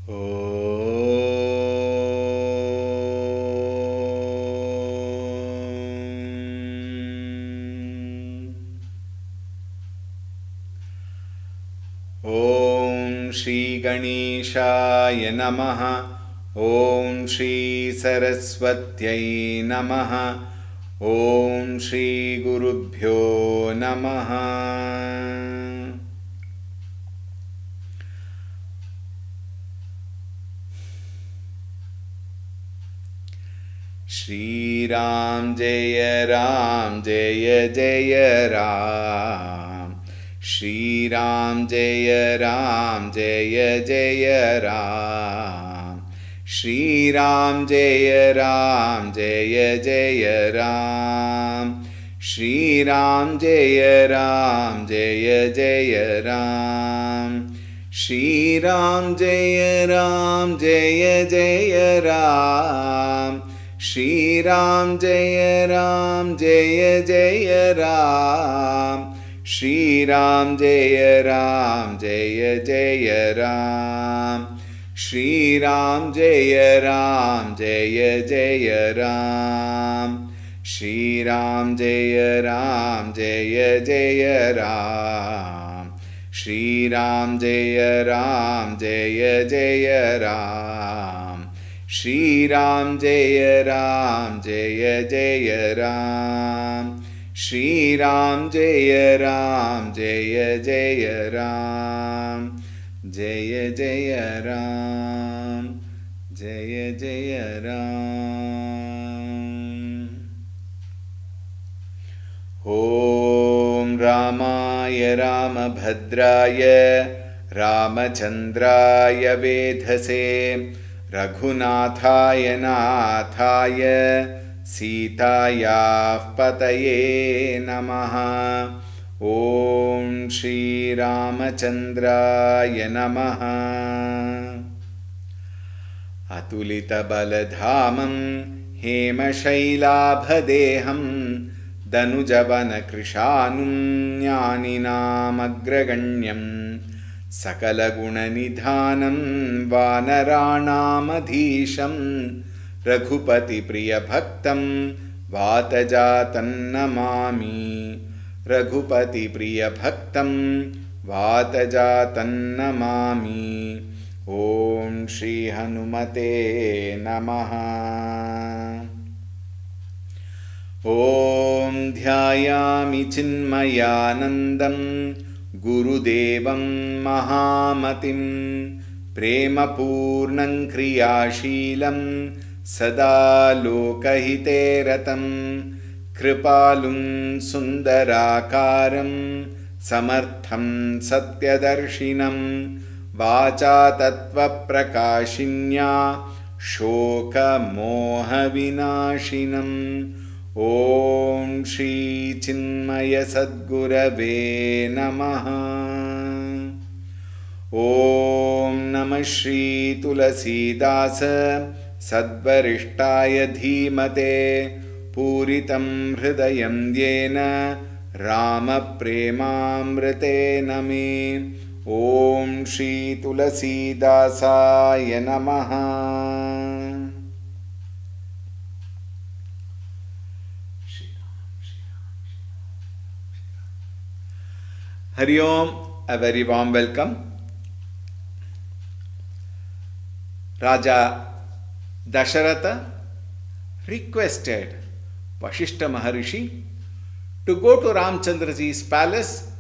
ॐ श्री गणेशाय नमः। ॐ श्री सरस्वत्यै नमः। ॐ श्री गुरुभ्यो नमः। श्रीराम जय राम जय जय राम। श्रीराम जय राम जय जय राम। श्रीराम जय राम जय जय राम। श्रीराम जय राम जय जय राम। श्रीराम जय राम जय जय राम। श्रीराम जय राम जय जय राम। श्रीराम जय राम जय जय राम। श्रीराम जय राम जय जय राम। श्रीराम जय राम जय जय राम। श्रीराम जय राम जय जय राम। श्रीराम जय राम जय जय राम। श्रीराम जय राम जय जय राम। जय जय राम जय जय राम। ॐ रामाय रामभद्राय रामचन्द्राय वेधसे रघुनाथाय नाथाय सीतायाः पतये नमः। ॐ श्रीरामचन्द्राय नमः। अतुलितबलधामं हेमशैलाभदेहं दनुजवनकृशानुं ज्ञानिनामग्रगण्यं सकलगुणनिधानं वानराणामधीशं रघुपतिप्रियभक्तं वातजातं नमामि। रघुपतिप्रियभक्तं वातजातं नमामि। ॐ श्रीहनुमते नमः। ॐ ध्यायामि चिन्मयानन्दं गुरुदेवं महामतिं प्रेमपूर्णं क्रियाशीलं सदा लोकहिते रतं कृपालुं सुन्दराकारं समर्थं सत्यदर्शिनं वाचा तत्त्वप्रकाशिन्या शोकमोहविनाशिनम् ॐ श्रीचिन्मयसद्गुरवे नमः। ॐ नमः श्री तुलसीदास सद्वरिष्ठाय धीमते पूरितं हृदयं येन रामप्रेमामृतेन मे। ॐ श्री तुलसीदासाय नमः। Hari Om, a very warm welcome. Raja Dasharatha requested Vasishtha Maharishi to go to Ramchandraji's palace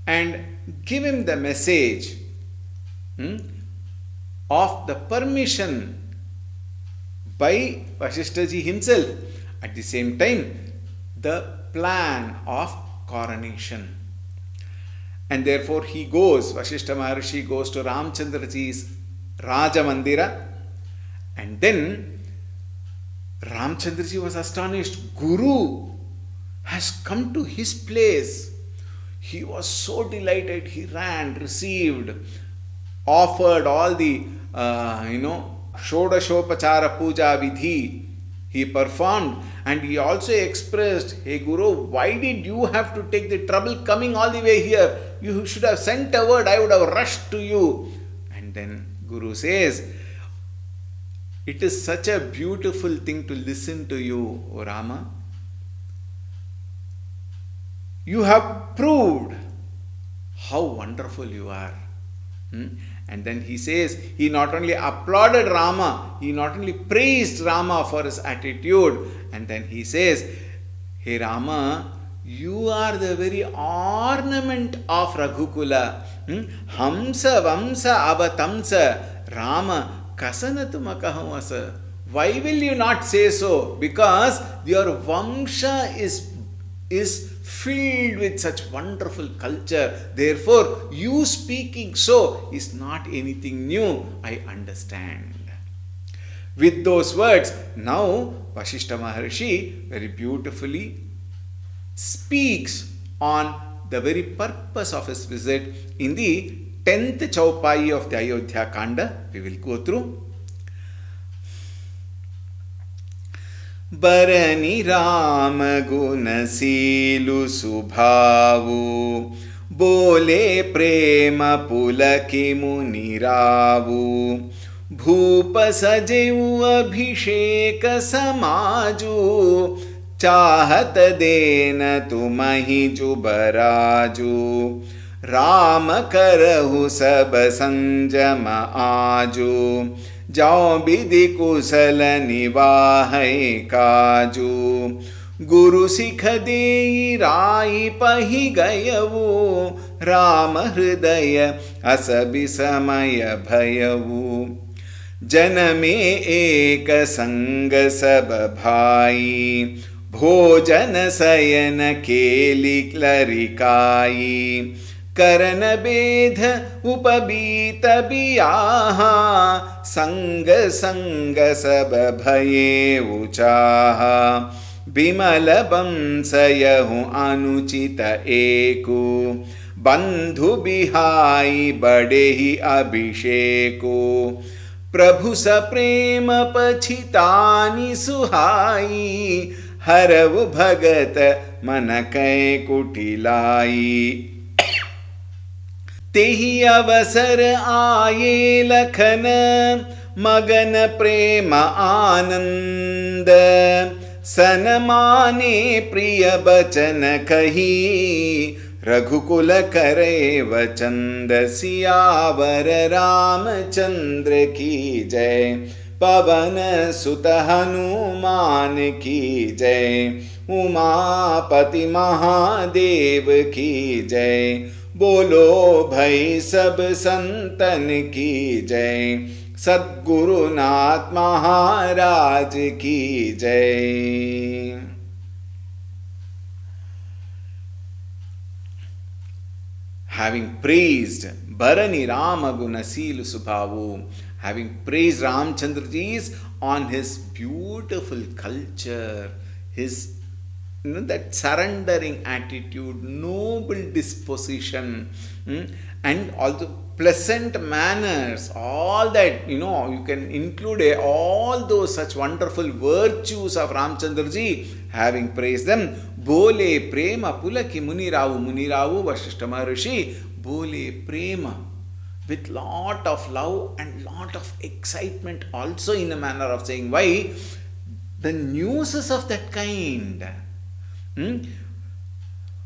and give him the message of the permission by Vasishthaji himself. At the same time, the plan of coronation. And therefore he goes, Vasishtha Maharishi goes to Ramchandraji's Raja Mandira, and then Ramchandraji was astonished. Guru has come to his place. He was so delighted. He ran, received, offered all the, Shodashopachara Puja Vidhi. He performed, and he also expressed, "Hey Guru, why did you have to take the trouble coming all the way here? You should have sent a word, I would have rushed to you." And then Guru says, it is such a beautiful thing to listen to you, O Rama. You have proved how wonderful you are. And then he says, he not only applauded Rama, he not only praised Rama for his attitude, and then he says, hey Rama, you are the very ornament of Raghukula. Hamsa Vamsa Avatamsa Rama Kasanatumakahumasa. Why will you not say so? Because your Vamsha is filled with such wonderful culture. Therefore, you speaking so is not anything new. I understand. With those words, now Vasishtha Maharshi very beautifully speaks on the very purpose of his visit in the 10th Chaupai of the Ayodhyakand. We will go through. Barani Ram Gunasilu Subhavu Bole Prema Pulaki Muniravu Bhupa Sajevu Abhisheka Samaju चाहत then तुमहि जुबराजू Ram करहु सब संजम आजू जाओ विधि कुशल निवाहै काजू गुरु सिख देई राई पहि गयवु राम हृदय अस विसमय भयवु जनमे एक संग सब भाई भोजन शयन केलि क्लरिकाई करन बेध उपबीत बियाहा संग संग सब भये उचाहा बिमल बंसयहु अनुचित एकु बंधु बिहाई बड़े ही अभिषेको प्रभु सप्रेम पछितानि सुहाई हरव भगत मन कै कुटिलाई तेहि अवसर आये लखन मगन प्रेम आनंद सनमाने प्रिय बचन कही रघुकुल करे वचंद सियावर रामचंद्र की जय पवन सुत हनुमान की जय उमापति महादेव की जय बोलो भाई सब संतन की जय सद्गुरुनाथ महाराज की जय। Having praised Bharani Rama Gunasilu Subhavu, having praised Ramchandraji's on his beautiful culture, his that surrendering attitude, noble disposition, and also pleasant manners, all that, you can include all those such wonderful virtues of Ramchandraji, having praised them, Bole Prema Pulaki Muniravu, Muniravu Vasishtha Maharishi, Bole Prema, with lot of love and lot of excitement, also in a manner of saying, why? The news is of that kind.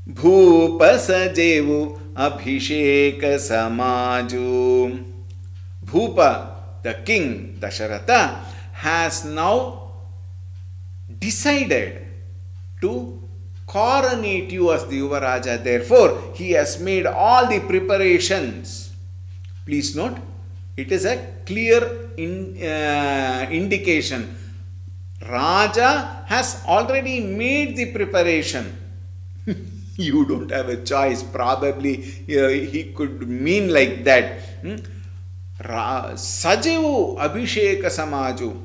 Bhupa Sajevu Abhisheka Samaju. Bhupa, the king, Dasharatha, has now decided to coronate you as the Yuvaraja. Therefore, he has made all the preparations. Please note, it is a clear indication. Raja has already made the preparation. You don't have a choice. Probably he could mean like that. Sajevu Abhisheka Samaju.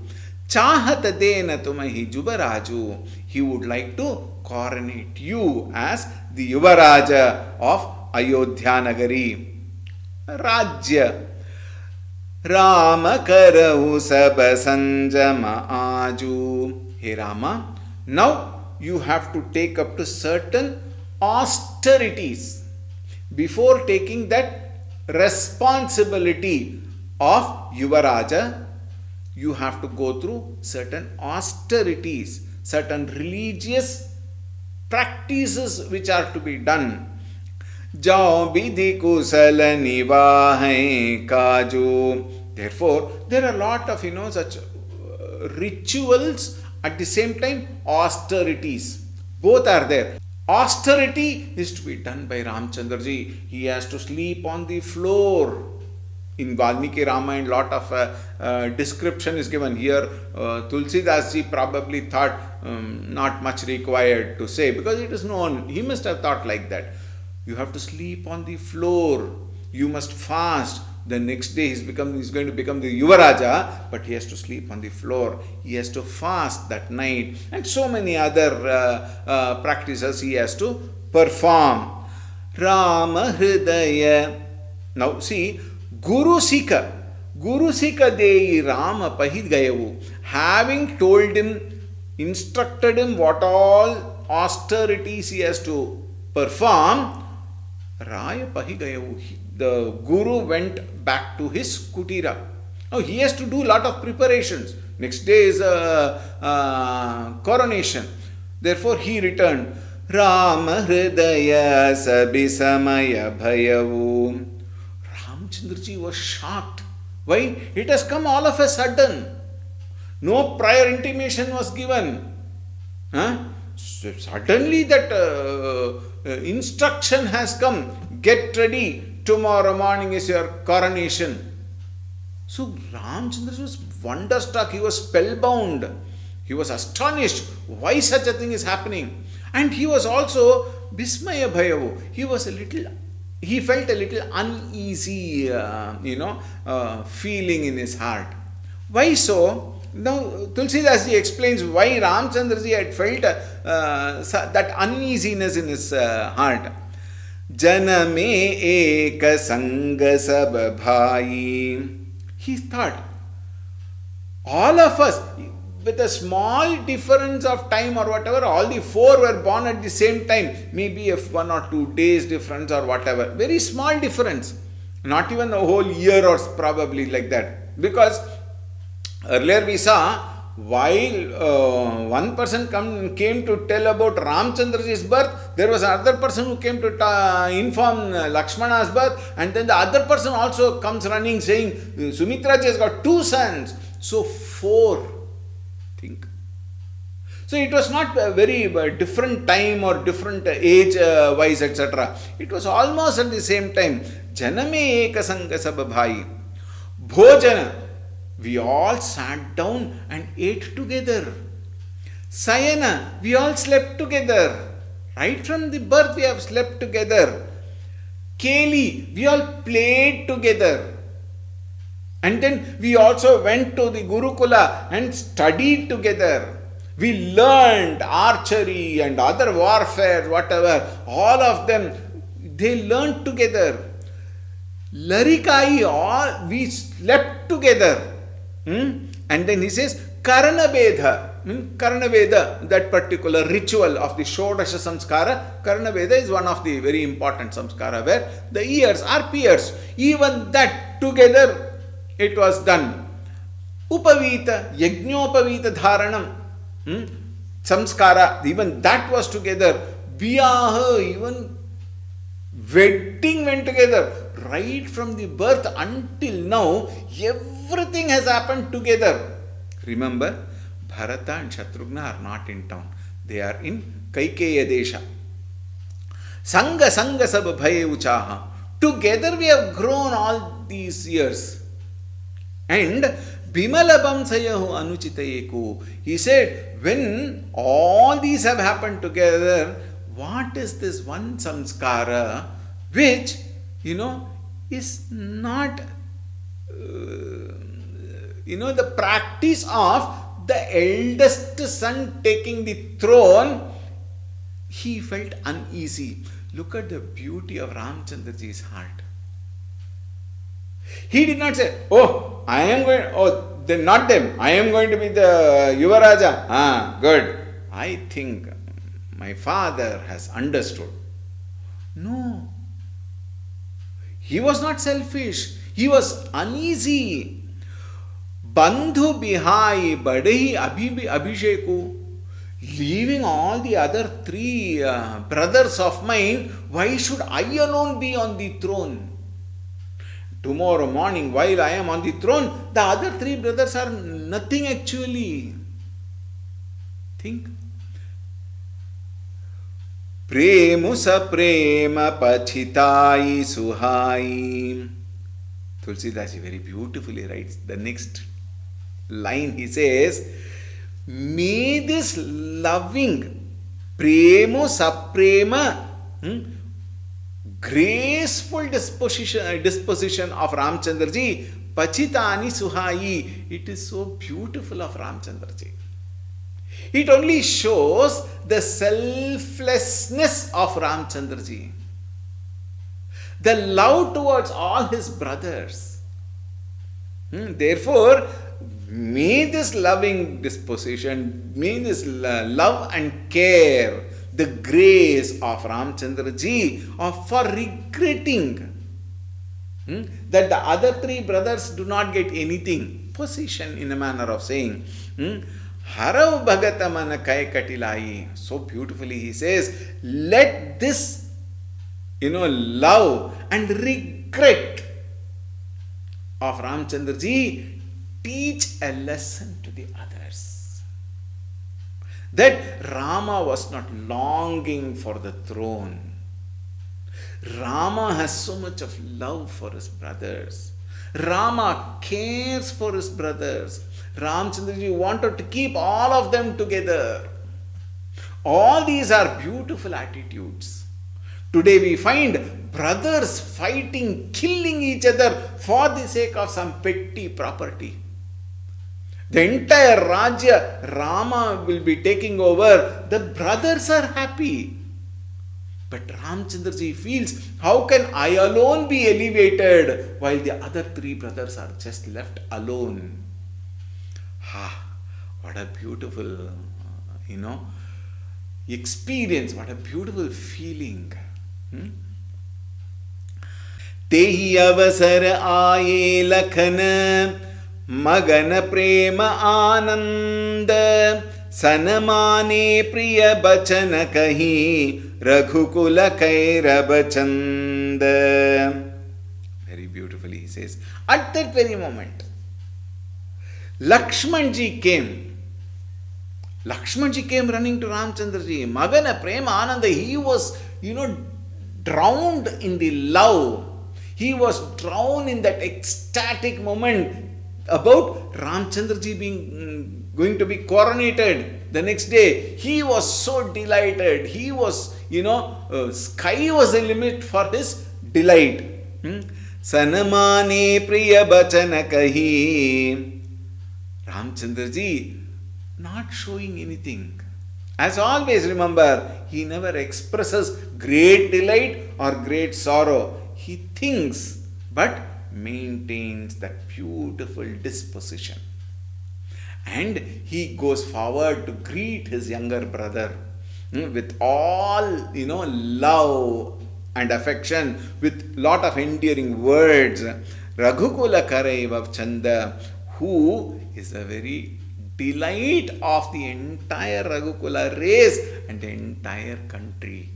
Chahat dena tumahi Jubaraju. He would like to coronate you as the Yuvaraja of Ayodhyanagari. Rajya. Rama karahu sab sanjama aju. Hey Rama, now you have to take up to certain austerities before taking that responsibility of Yuvaraja, you have to go through certain austerities, certain religious practices which are to be done. Jao vidhi kusala nivahe kaju. Therefore, there are a lot of such rituals, at the same time austerities. Both are there. Austerity is to be done by Ramchandraji. He has to sleep on the floor. In Valmiki Ramayan, lot of description is given here. Tulsi Dasji probably thought not much required to say, because it is known. He must have thought like that. You have to sleep on the floor. You must fast. The next day he's going to become the Yuvaraja, but he has to sleep on the floor. He has to fast that night, and so many other practices he has to perform. Rama Hridaya. Now see, Guru Sika Deyi Rama Pahid Gayavu. Having told him, instructed him what all austerities he has to perform, Raya Pahigayavu, the Guru went back to his kutira. Now he has to do a lot of preparations. Next day is coronation. Therefore he returned. Rama Hridaya Sabisamaya Bhayavu. Ramchandraji was shocked. Why? It has come all of a sudden. No prior intimation was given. So suddenly that instruction has come. Get ready. Tomorrow morning is your coronation. So Ramchandraji was wonderstruck. He was spellbound. He was astonished. Why such a thing is happening? And he was also Bismaya Bhayavu. He felt a little uneasy, feeling in his heart. Why so? Now, Tulsidas ji explains why Ramchandraji had felt that uneasiness in his heart. Janame eka sanga sab bhai. He thought, all of us, with a small difference of time or whatever, all the four were born at the same time. Maybe if 1 or 2 days difference or whatever. Very small difference. Not even a whole year or probably like that. Because earlier we saw, while one person came to tell about Ramchandraji's birth, there was another person who came to inform Lakshmana's birth, and then the other person also comes running saying, Sumitraji has got 2 sons. So 4. Think. So it was not a very different time or different age wise, etc. It was almost at the same time. Janame eka sanga sab bhai. Bhojana. We all sat down and ate together. Sayana. We all slept together. Right from the birth we have slept together. Keli. We all played together. And then we also went to the Gurukula and studied together. We learned archery and other warfare, whatever. All of them, they learned together. Larikai, we slept together. And then he says, Karanaveda. Karanaveda, that particular ritual of the Shodasha Samskara. Karanaveda is one of the very important samskara where the ears are pierced. Even that together it was done. Upavita, Yajnopavita Dharanam, Samskara, even that was together. Viyaha, even wedding went together. Right from the birth until now, everything has happened together. Remember, Bharata and Shatrughna are not in town. They are in Kaikeya Desha. Sanga Sanga Sab Bhaye Uchaha. Together we have grown all these years. And Bimalabam Sayahu Anuchitayeku. He said, when all these have happened together, what is this one samskara which, is not, the practice of the eldest son taking the throne? He felt uneasy. Look at the beauty of Ramchandraji's heart. He did not say, then not them. I am going to be the Yuvaraja. Good. I think my father has understood. No. He was not selfish. He was uneasy. Bandhu bihai badehi abhisheku. Leaving all the other three brothers of mine, why should I alone be on the throne? Tomorrow morning, while I am on the throne, the other three brothers are nothing actually. Think. Premu sa prema pachitai suhai. Tulsidasi very beautifully writes the next line. He says, may this loving premo saprema graceful disposition of Ramchandraji pachitani suhai. It is so beautiful of Ramchandraji. It only shows the selflessness of Ramchandraji, the love towards all his brothers. Therefore, may this loving disposition, may this love and care, the grace of Ramchandraji for regretting that the other three brothers do not get anything, position in a manner of saying, Harav Bhagatamana Kai Katilai. So beautifully he says, let this, love and regret of Ramchandraji teach a lesson to the others. That Rama was not longing for the throne. Rama has so much of love for his brothers. Rama cares for his brothers. Ramchandraji wanted to keep all of them together. All these are beautiful attitudes. Today we find brothers fighting, killing each other for the sake of some petty property. The entire Rajya, Rama will be taking over. The brothers are happy. But Ramchandraji feels, how can I alone be elevated while the other three brothers are just left alone? What a beautiful, experience, what a beautiful feeling. Tehi avasar aaye lakhana magana prema ananda sanamane priya bachana kahi raghukula kairaba chanda. Very beautifully he says, at that very moment, Lakshmanji came. Lakshmanji came running to Ramchandraji. Magana Prema Ananda, he was, drowned in the love. He was drowned in that ecstatic moment about Ramchandraji being going to be coronated the next day. He was so delighted. He was, sky was the limit for his delight. Sanamane priya bachana kahi. Ramchandraji not showing anything. As always, remember, he never expresses great delight or great sorrow. He thinks but maintains that beautiful disposition. And he goes forward to greet his younger brother with all, love and affection, with lot of endearing words. Raghukula Karaivav Chanda, who is the very delight of the entire Raghukula race and the entire country,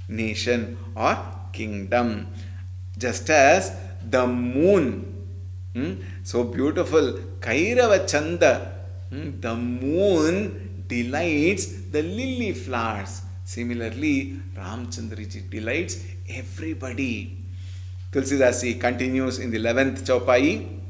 nation or kingdom. Just as the moon, so beautiful, Kairava Chanda, the moon delights the lily flowers. Similarly, Ramchandraji delights everybody. Tulsidasi continues in the 11th Chaupai.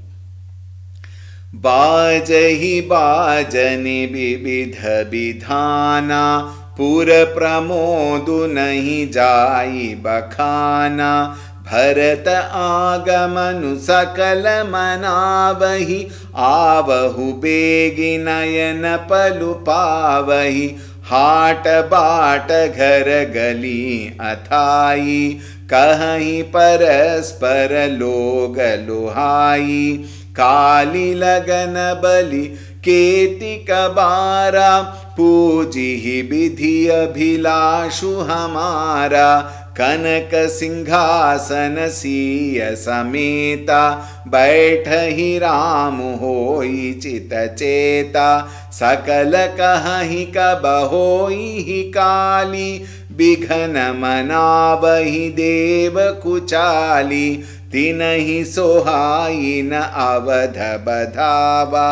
Bajahi bajani bibidha bidhana pura pramodu nahi jai bakhana bharata agamanu sakala manavahi avahu begi nayana palu pavahi hata bata ghar gali athai kahi paraspara log lohai काली लगन बलि केति कबारा पूजी ही विधि अभिलाषु हमारा कनक सिंहासन सीय समेता, बैठहि राम होई चित चेता, सकल कहहि कब होई काली, बिघन मनावहि देव कुचाली, तिनहि सोहाई न अवध बधावा,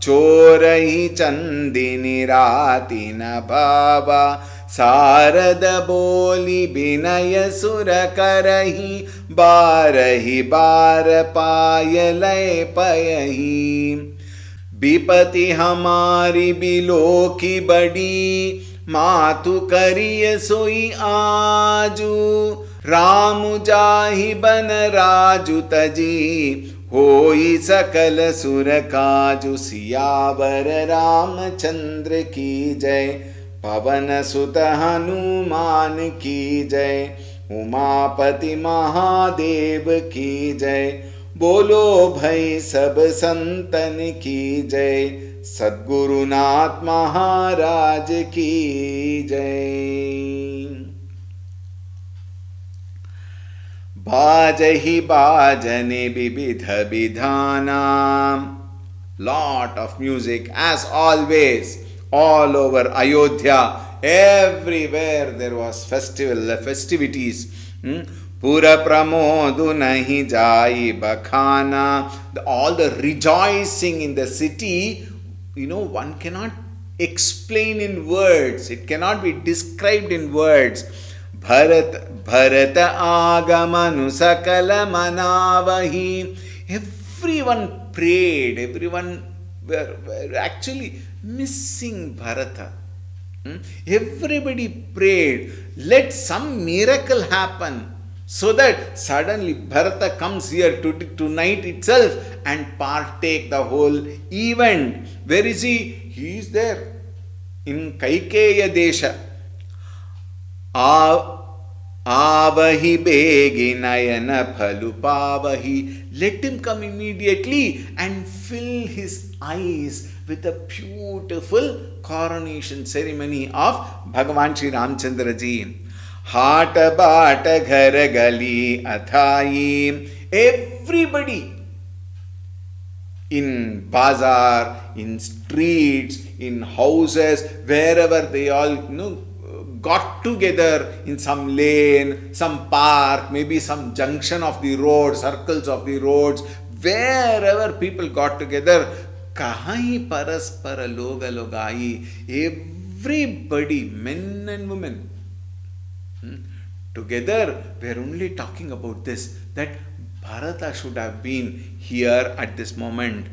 चोरहि चंदिनी राति न भावा, सारद बोली विनय सुर करही, बारहि बार पायलय पयही, विपति हमारी बिलो की बड़ी, मातु करिय सोई आजू, राम जाहि बन राजु तजी, होई सकल सुर काजु, सियावर रामचंद्र की जय, पवन सुत हनुमान की जय, उमापति महादेव की जय, बोलो भई सब संतन की जय, सद्गुरुनाथ महाराज की जय। बाजहि बाजने विविध विधाना, lot of music as always all over Ayodhya. Everywhere there was festivities. Pura pramodu nahi jai bakhana. All the rejoicing in the city, one cannot explain in words. It cannot be described in words. Bharat agamanu sakala manavahi. Everyone prayed. Everyone were actually missing Bharata. Everybody prayed, let some miracle happen, so that suddenly Bharata comes here tonight itself and partake the whole event. Where is he? He is there in Kaikeya Desha. Avahi begi nayana phalu pavahi. Let him come immediately and fill his eyes with a beautiful coronation ceremony of Bhagavan Shri Ramchandra ji. Haat baat ghar gali athai. Everybody in bazaar, in streets, in houses, wherever they all got together in some lane, some park, maybe some junction of the road, circles of the roads, wherever people got together, kahahi paraspara loga logai, everybody, men and women, together were only talking about this, that Bharata should have been here at this moment.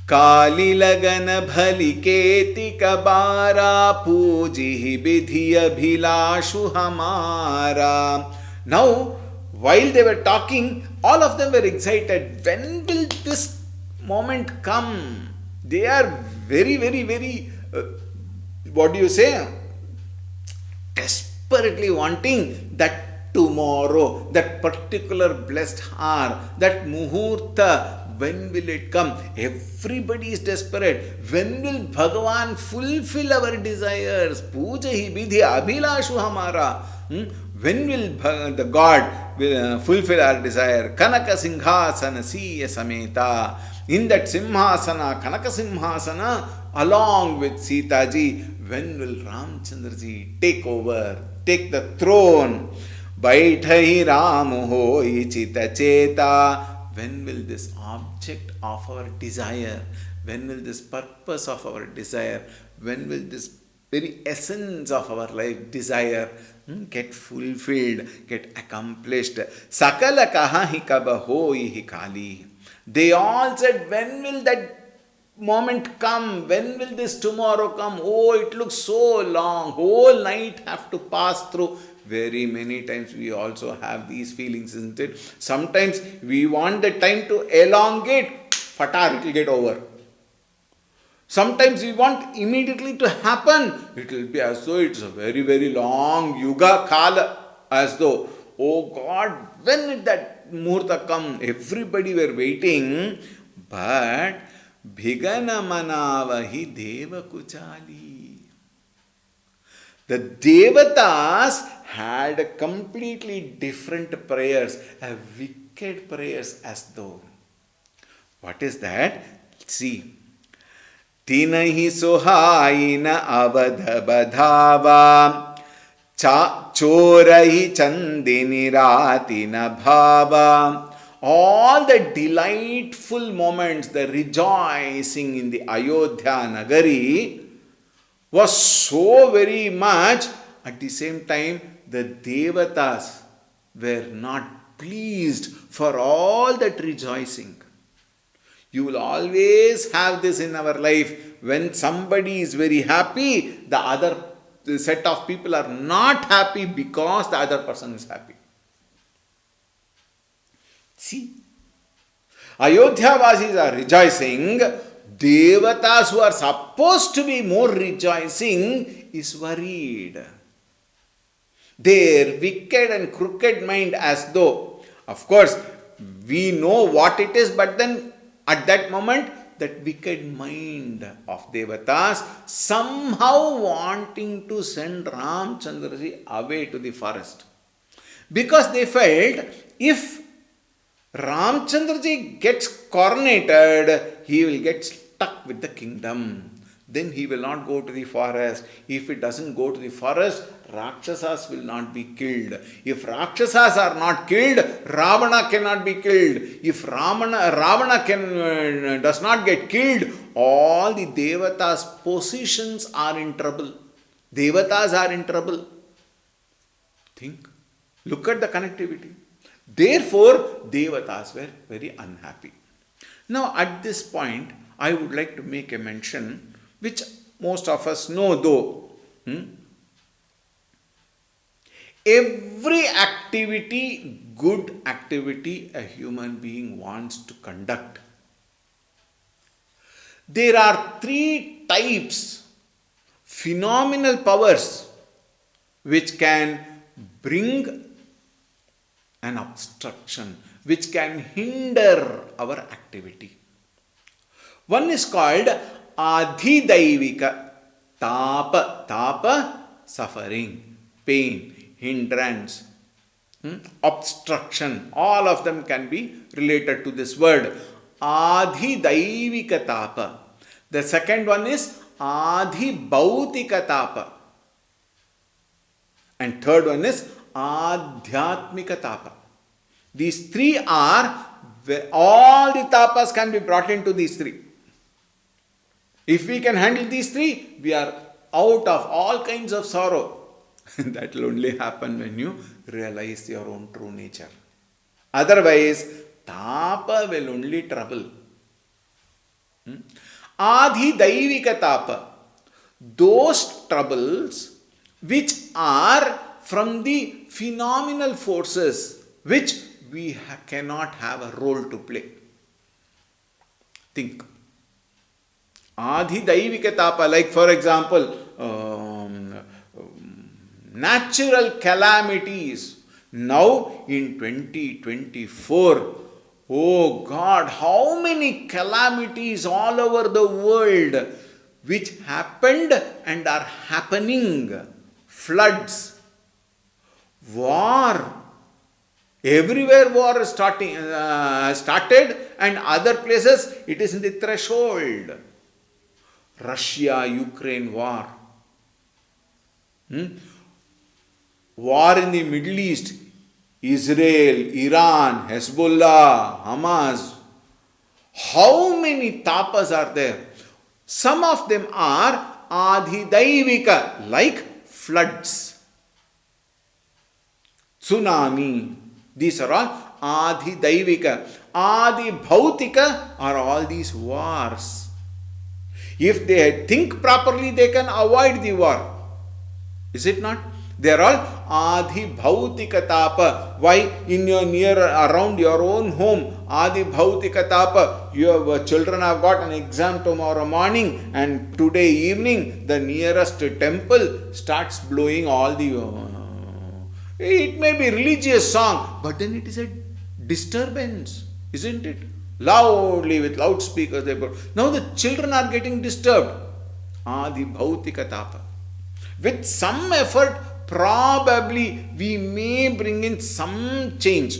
काली लगन भली केति कबारा, पूजी विधि अभिलाषु हमारा. Now, while they were talking, all of them were excited. When will this moment come? They are very, very, very, desperately wanting that tomorrow, that particular blessed hour, that muhurta. When will it come? Everybody is desperate. When will Bhagavan fulfill our desires? Puja hi vidhi abhilashu hamara. When will the God fulfill our desire? Kanaka Singhasana Siya Sameta. In that Simhasana, Kanaka Simhasana, along with Sita ji, when will Ramchandra ji take over, take the throne? Baithahi Ram hoi chita cheta. When will this object of our desire, when will this purpose of our desire, when will this very essence of our life, desire, get fulfilled, get accomplished? Sakala kahahi kaba hoi kali. They all said, when will that moment come? When will this tomorrow come? Oh, it looks so long. Whole night have to pass through. Very many times we also have these feelings, isn't it? Sometimes we want the time to elongate, fatar, it will get over. Sometimes we want immediately to happen. It will be as though it's a very, very long yuga kala, as though, oh God, when did that muhurta come? Everybody were waiting, but bhigana manavahi deva kuchali. The Devatas had completely different prayers, a wicked prayers as though. What is that? See. Tinahi sohaina avadha badhava chorahi chandini ratina bhava. All the delightful moments, the rejoicing in the Ayodhya Nagari was so very much. At the same time, the Devatas were not pleased for all that rejoicing. You will always have this in our life. When somebody is very happy, the other set of people are not happy because the other person is happy. See, Ayodhyavasis are rejoicing. Devatas who are supposed to be more rejoicing is worried. Their wicked and crooked mind, as though, of course, we know what it is, but then at that moment, that wicked mind of Devatas somehow wanting to send Ramchandraji away to the forest. Because they felt, if Ramchandraji gets coronated, he will get stuck with the kingdom. Then he will not go to the forest. If it doesn't go to the forest, Rakshasas will not be killed. If Rakshasas are not killed, Ravana cannot be killed. If Ravana does not get killed, all the Devatas' positions are in trouble. Devatas are in trouble. Think. Look at the connectivity. Therefore, Devatas were very unhappy. Now, at this point, I would like to make a mention which most of us know though. Every activity, good activity a human being wants to conduct. There are three types, phenomenal powers, which can bring an obstruction, which can hinder our activity. One is called Adhidaivika, tapa, suffering, pain, hindrance, obstruction. All of them can be related to this word. Adhidaivika tapa. The second one is Adhibhautika tapa. And third one is Adhyatmika tapa. These three are, all the tapas can be brought into these three. If we can handle these three, we are out of all kinds of sorrow. That will only happen when you realize your own true nature. Otherwise, tapa will only trouble. Adhidaivika tapa. Those troubles which are from the phenomenal forces which we cannot have a role to play. Think. Adhidaivika tapa, like for example, natural calamities. Now in 2024, oh God, how many calamities all over the world which happened and are happening. Floods, war. Everywhere war is started, and other places it is in the threshold. Russia-Ukraine war. War in the Middle East. Israel, Iran, Hezbollah, Hamas. How many tapas are there? Some of them are adhidaivika, like floods, tsunami. These are all adhidaivika. Adhibhautika are all these wars. If they think properly, they can avoid the war. Is it not? They are all adhibhautika tapa. Why? In your around your own home, adhibhautika tapa. Your children have got an exam tomorrow morning, and today evening the nearest temple starts blowing all the. It may be religious song, but then it is a disturbance, isn't it? Loudly with loudspeakers they put. Now the children are getting disturbed. Adhibhautika tapa. With some effort, probably we may bring in some change.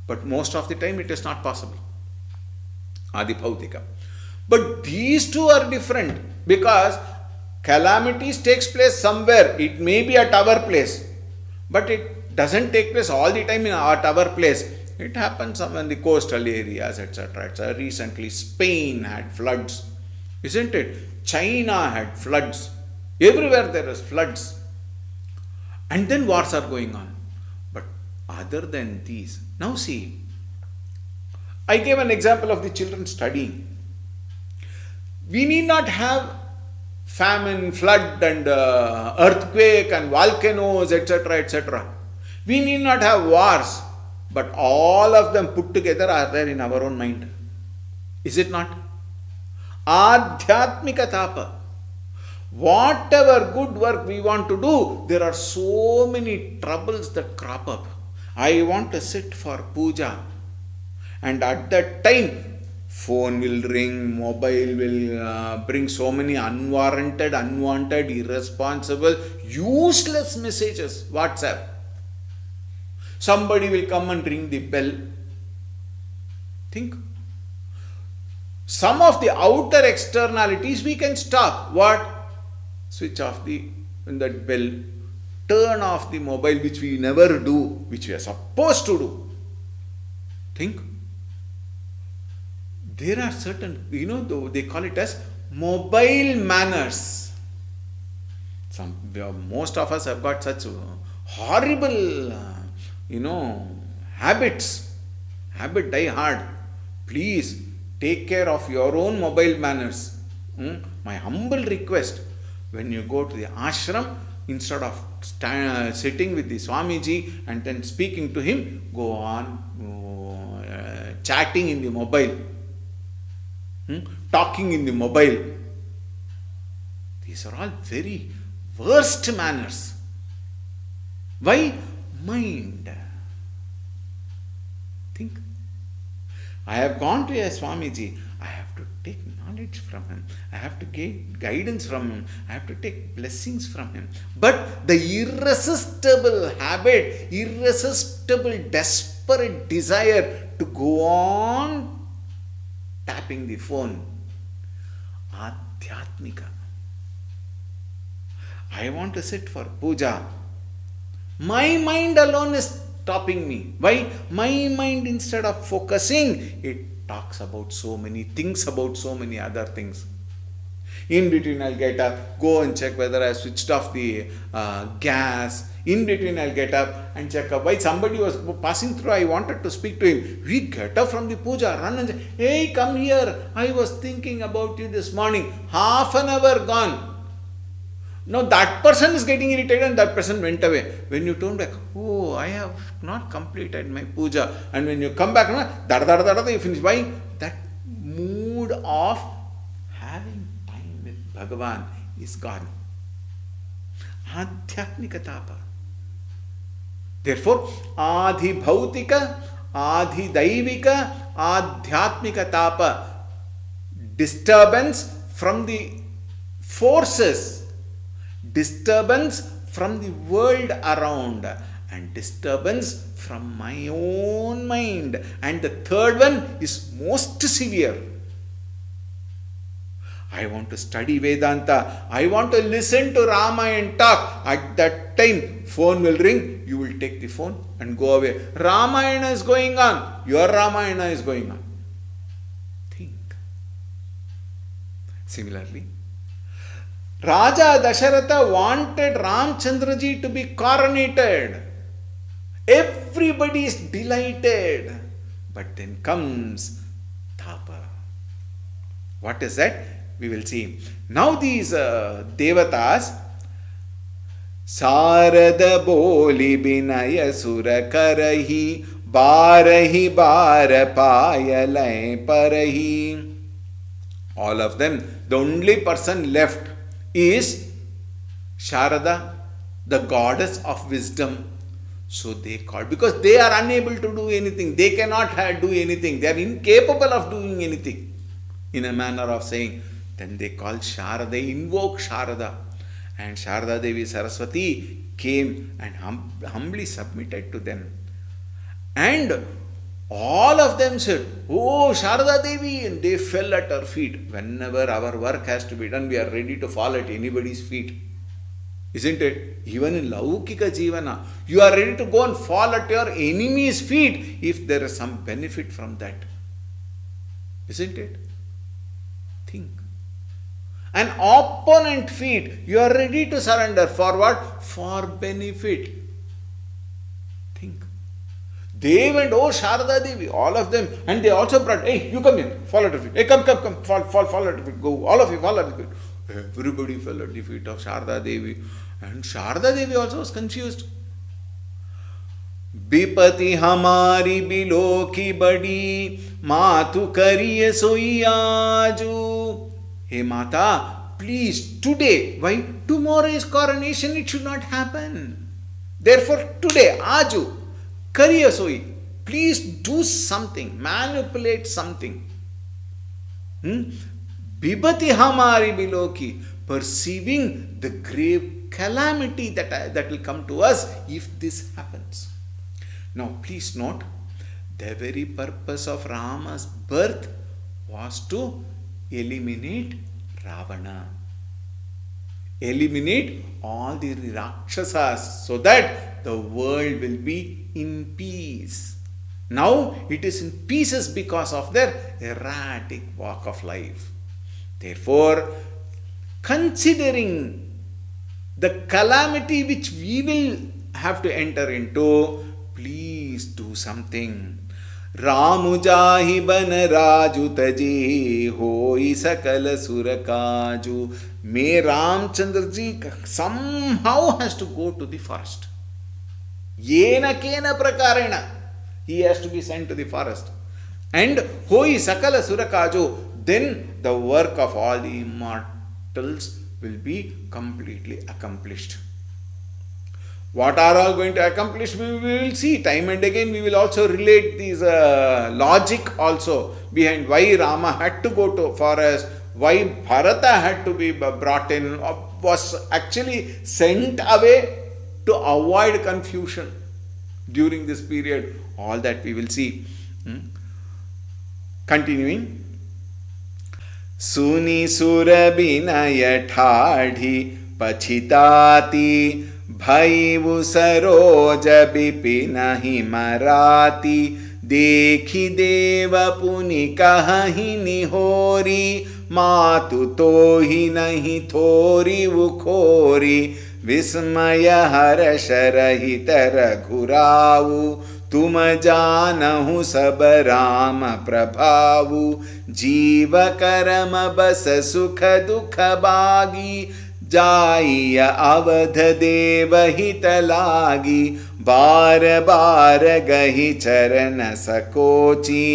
But most of the time it is not possible. Adibhautika. But these two are different, because calamities takes place somewhere. It may be at our place, but it doesn't take place all the time at our place. It happens somewhere in the coastal areas, etc. etc. Recently, Spain had floods, isn't it? China had floods. Everywhere there is floods. And then wars are going on. But other than these, now see, I gave an example of the children studying. We need not have famine, flood and earthquake and volcanoes, etc., etc. We need not have wars, but all of them put together are there in our own mind. Is it not? Adhyatmika tapa. Whatever good work we want to do, there are so many troubles that crop up. I want to sit for puja, and at that time, phone will ring, mobile will bring so many unwarranted, unwanted, irresponsible, useless messages. WhatsApp. Somebody will come and ring the bell. Think. Some of the outer externalities we can stop. What? Switch off that bell. Turn off the mobile, which we never do, which we are supposed to do. Think. There are certain, they call it as mobile manners. Most of us have got such horrible, habits. Habit die hard. Please take care of your own mobile manners. My humble request, when you go to the ashram, instead of sitting with the Swamiji and then speaking to him, go on chatting in the mobile. Talking in the mobile. These are all very worst manners. Why? Mind. Think. I have gone to a Swamiji. I have to take knowledge from him. I have to get guidance from him. I have to take blessings from him. But the irresistible habit, irresistible, desperate desire to go on tapping the phone. Adhyatmika. I want to sit for puja. My mind alone is stopping me. Why? My mind, instead of focusing, it talks about so many things, about so many other things. In between, I'll get up, go and check whether I switched off the gas. In between, I'll get up and check up. Why? Somebody was passing through, I wanted to speak to him. We get up from the puja, run and say, hey, come here. I was thinking about you this morning. Half an hour gone. Now that person is getting irritated and that person went away. When you turn back, oh, I have not completed my puja. And when you come back, you finish. Why? That mood of having time with Bhagavan is gone. Adhyatmika tapa. Therefore, adhibhautika, adhidaivika, adhyatmika tapa. Disturbance from the forces. Disturbance from the world around, and disturbance from my own mind. And the third one is most severe. I want to study Vedanta. I want to listen to Ramayan talk. At that time, phone will ring. You will take the phone and go away. Ramayana is going on. Your Ramayana is going on. Think. Similarly, Raja Dasharatha wanted Ramchandraji to be coronated. Everybody is delighted. But then comes Tapa. What is that? We will see. Now these devatas, Sarada boli binaya sura karahi, barahi bara payalai parahi. All of them, the only person left is Sharada, the goddess of wisdom. So they call, because they are unable to do anything. They cannot do anything. They are incapable of doing anything. In a manner of saying, then they call Sharada, they invoke Sharada. And Sharda Devi Saraswati came and humbly submitted to them. And all of them said, "Oh, Sharda Devi," and they fell at her feet. Whenever our work has to be done, we are ready to fall at anybody's feet. Isn't it? Even in Laukika Jivana, you are ready to go and fall at your enemy's feet if there is some benefit from that. Isn't it? Think. An opponent feet, you are ready to surrender. For what? For benefit. Think. They went, "Oh, Sharda Devi," all of them, and they also brought, "Hey, you come here, fall at her feet. Hey, come, fall at her feet. Go, all of you, fall at her feet." Everybody fell at the feet of Sharda Devi. And Sharda Devi also was confused. "Bipati hamari bilo ki badi, matu kariye soi aaju." Hey Mata, please, today, why? Tomorrow is coronation, it should not happen. Therefore, today, aaju, kariye soi, please do something, manipulate something. Bibati hamari biloki, perceiving the grave calamity that will come to us if this happens. Now, please note, the very purpose of Rama's birth was to eliminate Ravana. Eliminate all the Rakshasas so that the world will be in peace. Now, it is in pieces because of their erratic walk of life. Therefore, considering the calamity which we will have to enter into, please do something. Ramu jahi ban raju taji, hoi sakala surakaju. May Ramchandraji somehow has to go to the forest. Yena kena prakarena. He has to be sent to the forest. And hoi sakala surakaju. Then the work of all the immortals will be completely accomplished. What are all going to accomplish, we will see. Time and again we will also relate these logic also behind why Rama had to go to forest, why Bharata had to be brought in, was actually sent away to avoid confusion during this period. All that we will see. Continuing. Suni surabinaya thadhi pachitati, bhaivu saroja bipinahi marati, dekhi deva puni kahi nihori, matu tohi nahi thori vukhori, vismaya harasharahita raghuravu, तुम जानहु सब राम प्रभावु, जीव करम बस सुख दुख बागी, जाइय अवध देव हित लागी, बार बार गहि चरण सकोची,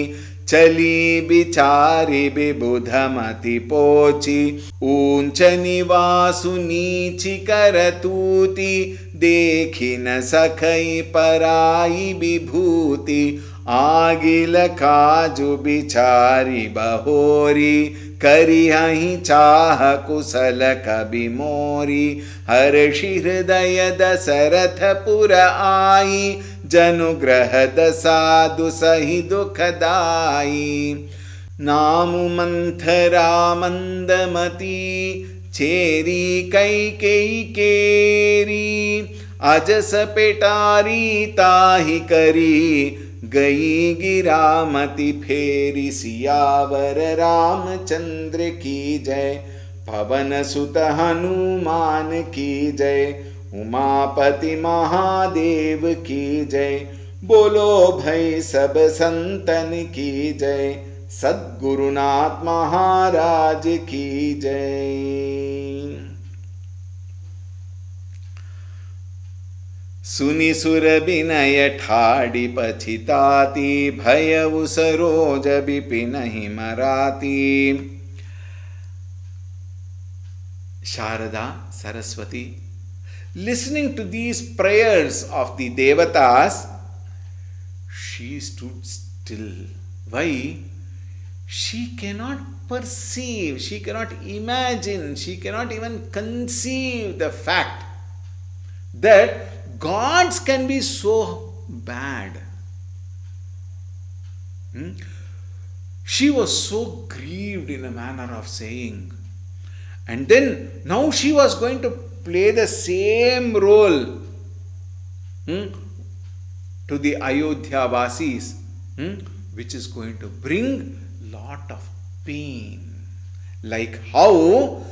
चली बिचारी विबुध मति पोची, ऊंच निवासु नीचि करतूति, देखी न सखई पराई विभूति, आगिल काजु बिचारी बहोरी, करिहहि चाह कुशल कबि मोरी, हर्षि हृदय दशरथ पुर आई, जनुग्रह दसादु सहि दुखदाई, नामु मंथरा मंदमती, चेरी कैकेयी केरी, अजस पेटारी ताहि करी, गई गिरामति फेरी, सियावर रामचंद्र की जय, पवन सुत हनुमान की जय, उमापति महादेव की जय, बोलो भई सब संतन की जय, सद्गुरुनाथ महाराज की जय। सुनि सुर Binay ठाडी पछिताती, भयउ Saroj बिपिनहि मराती। Sharada Saraswati, listening to these prayers of the Devatas, she stood still. Why? she cannot perceive, she cannot imagine, she cannot even conceive the fact that gods can be so bad. She was so grieved in a manner of saying. And then now she was going to play the same role to the Ayodhya Vasis, which is going to bring lot of pain. Like how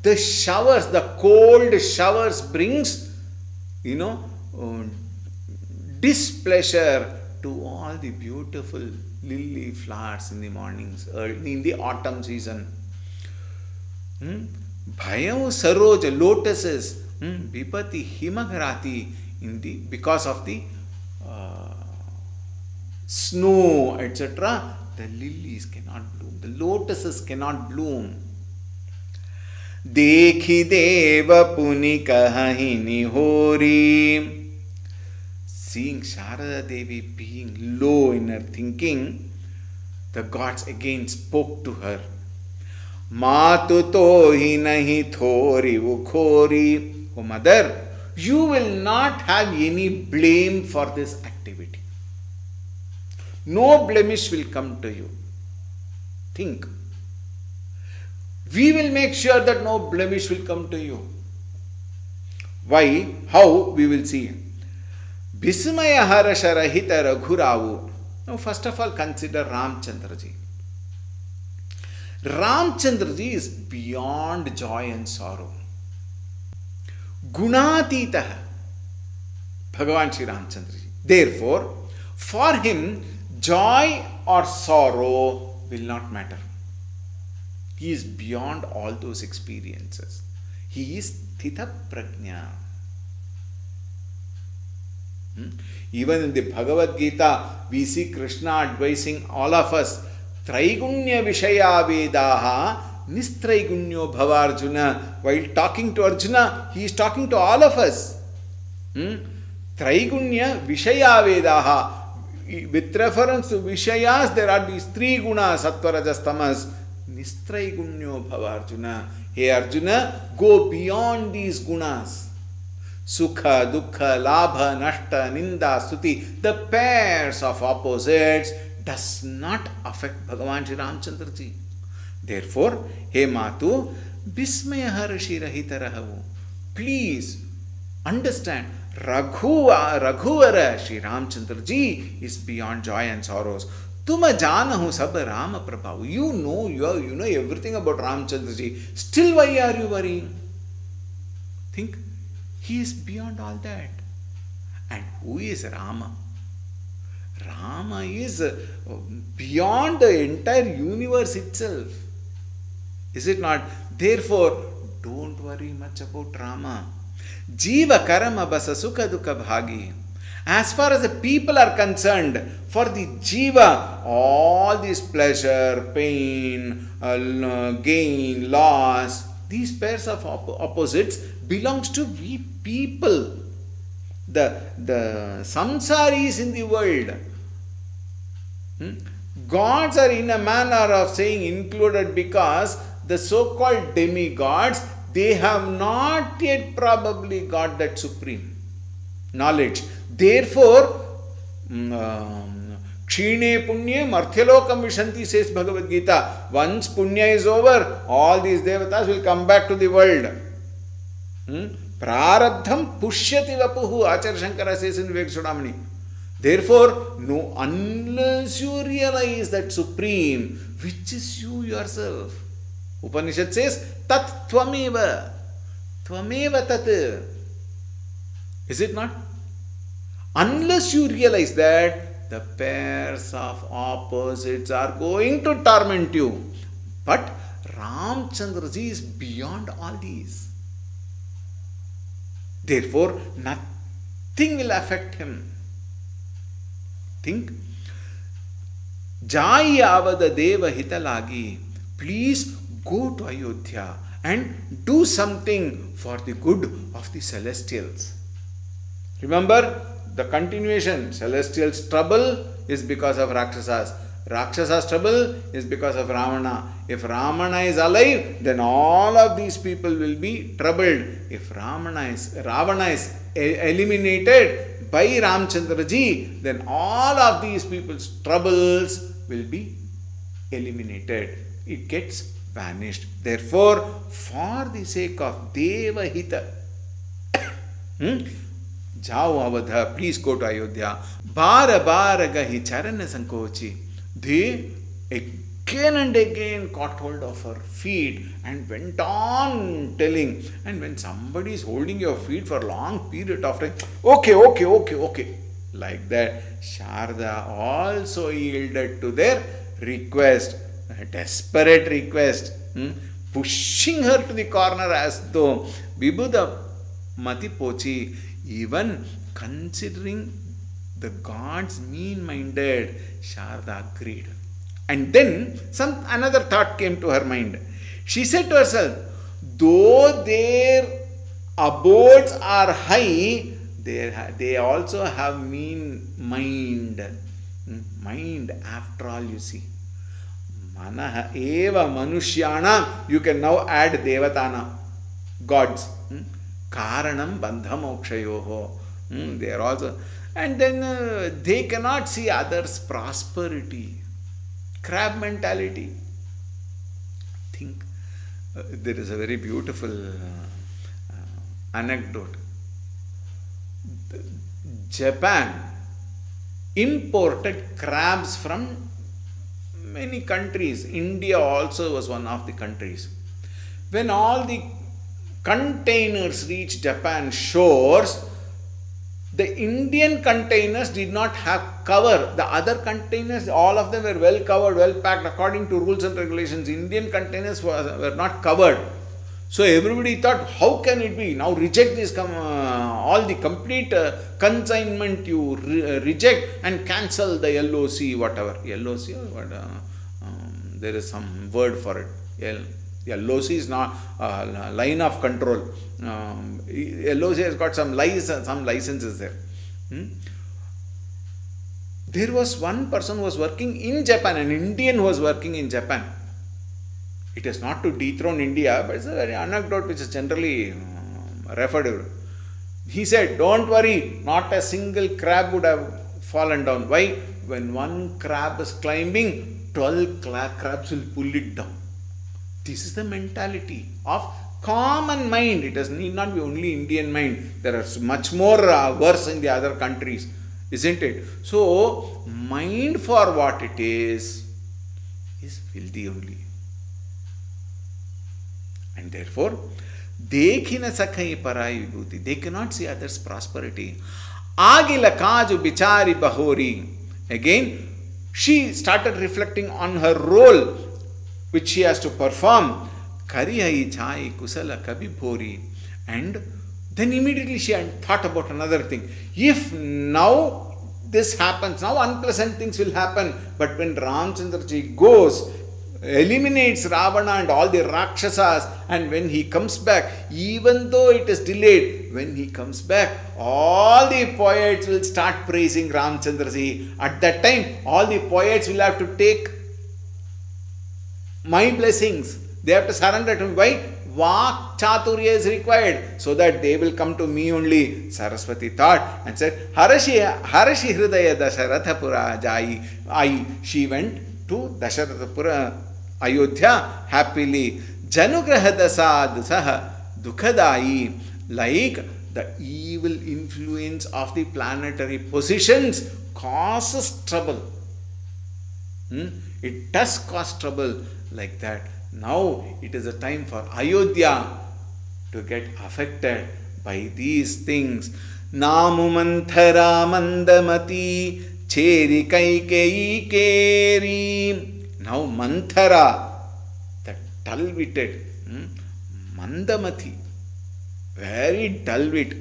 the showers, the cold showers brings, displeasure to all the beautiful lily flowers in the mornings, in the autumn season. Bhayam saroja, lotuses, vipati himagrati, because of the snow, etc., the lilies cannot bloom, the lotuses cannot bloom. Dekhi deva puni kahini hori. Seeing Sharada Devi being low in her thinking, the gods again spoke to her. Matu tohi nahi thori ukhori. Oh mother, you will not have any blame for this activity. No blemish will come to you. Think. We will make sure that no blemish will come to you. Why? How? We will see. Vismaya harasha rahita raghuravu. Now first of all consider Ramchandraji. Ramchandraji is beyond joy and sorrow. Gunatitaha. Bhagavan Shri Ramchandraji. Therefore, for him, joy or sorrow will not matter. He is beyond all those experiences. He is Sthita Prajna. Even in the Bhagavad Gita, we see Krishna advising all of us, Traigunya Vishaya Vedaha Nistraigunyo Bhavarjuna. While talking to Arjuna, he is talking to all of us. Traigunya Vishaya Vedaha. With reference to Vishayas, there are these three gunas, Sattva, Rajas, Tamas. Nistraigunyo Bhavarjuna. Hey Arjuna, go beyond these gunas. Sukha, Dukkha, Labha, Nashta, Ninda, Stuti, the pairs of opposites does not affect Bhagavan Shri Ramchandraji. Therefore, He Matu, Bismaya Harashi Rahitarahavu. Please understand, Raghuvara Shri Ramchandraji is beyond joy and sorrows. Tuma janahu sab Rama Prabhavu. You know everything about Ramchandraji. Still, why are you worrying? Think. He is beyond all that. And who is Rama? Rama is beyond the entire universe itself. Is it not? Therefore, don't worry much about Rama. Jiva karama basa sukha dukkha bhagi. As far as the people are concerned, for the jiva, all this pleasure, pain, gain, loss, these pairs of opposites belongs to we people, the samsaris in the world. Gods are in a manner of saying included because the so-called demigods, they have not yet probably got that supreme knowledge. Therefore, Kshine Punye Marthyalokam Vishanti, says Bhagavad Gita. Once Punya is over, all these devatas will come back to the world. Prarabdham Pushyati Vapuhu, Acharya Shankara says in Vivek Chudamani. Therefore, no, unless you realize that supreme, which is you yourself. Upanishad says, Tat Tvameva. Tvameva Tat. Is it not? Unless you realize that, the pairs of opposites are going to torment you. But Ramchandraji is beyond all these. Therefore, nothing will affect him. Think. Jai avada deva hitalagi. Please go to Ayodhya and do something for the good of the celestials. Remember the continuation. Celestials' trouble is because of Rakshasas. Rakshasa's trouble is because of Ravana. If Ravana is alive, then all of these people will be troubled. If Ravana is eliminated by Ramchandraji, then all of these people's troubles will be eliminated. It gets vanished. Therefore, for the sake of Devahita, Jao Avadha, please go to Ayodhya. Bara bara gahi charana sankochi. They again and again caught hold of her feet and went on telling. And when somebody is holding your feet for a long period of time, okay, like that, Sharda also yielded to their request, a desperate request, pushing her to the corner as though Vibhuda Mati Pochi, even considering the gods mean-minded, Sharda agreed. And then another thought came to her mind. She said to herself, though their abodes are high, they also have mean mind. Mind, after all, you see. Manaha eva manushyanam, you can now add devatana, gods. Karanam bandha mokshayoho. They are also, and then they cannot see others' prosperity. Crab mentality. Think there is a very beautiful anecdote. Japan imported crabs from many countries. India also was one of the countries. When all the containers reached Japan shores, the Indian containers did not have cover. The other containers, all of them were well covered, well packed according to rules and regulations. Indian containers were not covered. So everybody thought, how can it be? Now reject this, all the complete consignment you reject and cancel the LOC, whatever. LOC or what? There is some word for it. LOC is not line of control. LOC has got some licenses there. There was one person who was working in Japan, an Indian who was working in Japan. It is not to dethrone India, but it's a very anecdote which is generally referred to. He said, don't worry, not a single crab would have fallen down. Why? When one crab is climbing, 12 crabs will pull it down. This is the mentality of common mind. It need not be only Indian mind. There are much more worse in the other countries, isn't it? So, mind for what it is filthy only. And therefore, dekhina sakhai parai vibhuti. They cannot see others' prosperity. Agila kaju bichari bahori. Again, she started reflecting on her role which she has to perform. Karihai chai kusala kabi bhori. And then immediately she thought about another thing. If now this happens, now unpleasant things will happen. But when Ramchandraji goes, eliminates Ravana and all the Rakshasas, and when he comes back, even though it is delayed, when he comes back, all the poets will start praising Ramchandraji. At that time, all the poets will have to take my blessings. They have to surrender to me. Why? Vak Chaturya is required, so that they will come to me only. Saraswati thought and said, Harashi Hridaya Dasarathapura Jai. She went to Dasarathapura, Ayodhya, happily. Janugraha Dasaha Dukhadai. Like the evil influence of the planetary positions causes trouble. It does cause trouble like that. Now it is a time for Ayodhya to get affected by these things. Namu manthara mandamati cheri kaikei keri. Now Manthara, the dull-witted, Mandamati, very dull-wit,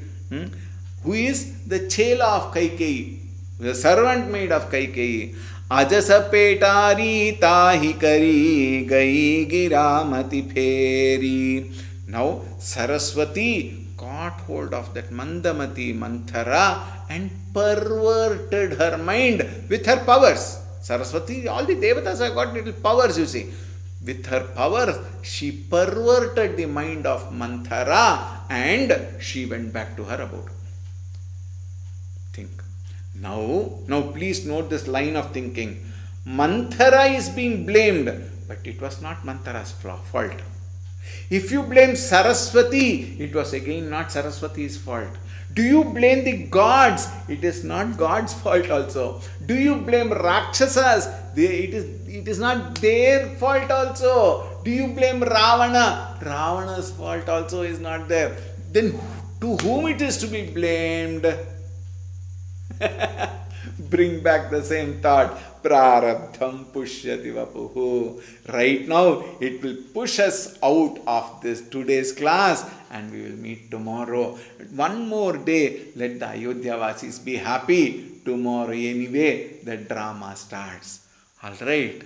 who is the chela of Kaikeyi, the servant maid of Kaikeyi. Ajasa petari tahi kari gai giramati pheri. Now Saraswati caught hold of that Mandamati, Manthara, and perverted her mind with her powers. Saraswati, all the devatas have got little powers, you see. With her power, she perverted the mind of Manthara and she went back to her abode. Think. Now please note this line of thinking. Manthara is being blamed, but it was not Manthara's fault. If you blame Saraswati, it was again not Saraswati's fault. Do you blame the gods? It is not God's fault also. Do you blame Rakshasas? It is not their fault also. Do you blame Ravana? Ravana's fault also is not there. Then to whom it is to be blamed? Bring back the same thought. Prarabdham pushyati vapuhu. Right now, it will push us out of this today's class and we will meet tomorrow. One more day, let the Ayodhyavasis be happy. Tomorrow anyway, the drama starts. Alright.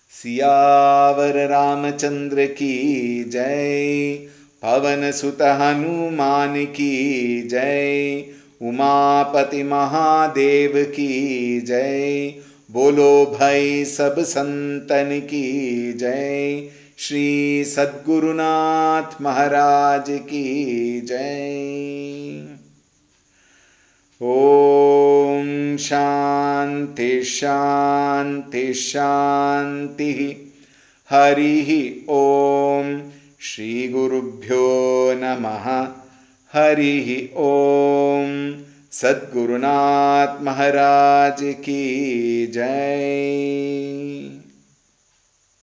Siyavar Ramachandra ki jai. Pavan Sutta Hanuman ki jai. Umapati Mahadev की जय. बोलो भाई सब संतन की जय. श्री सद्गुरुनाथ महाराज की जय. ओम शांति शांति शांति. हरि ओम. श्री गुरुभ्यो नमः. हरि ओम. सद्गुरुनाथ महाराज की जय.